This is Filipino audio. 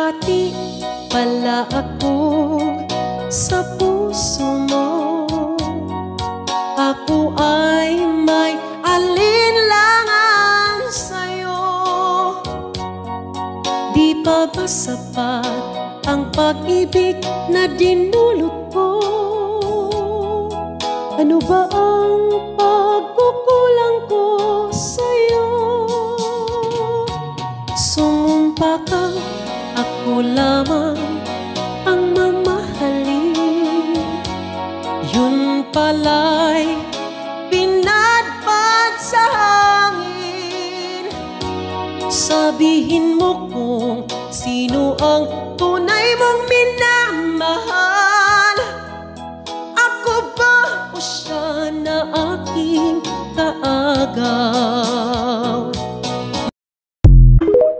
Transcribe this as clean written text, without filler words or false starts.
hati pala ako sa puso mo. Ako ay may alinlangan sa'yo. Di pa ba sapat ang pag-ibig na dinulot ko? Ano ba ang pagkukulang ko sa'yo? Sumumpa ka, ako lamang ang mamahalin. Yun pala'y pinadpad sa hangin. Sabihin mo kung sino ang tunay mong minamahal. Ako ba o siya na aking kaagaw?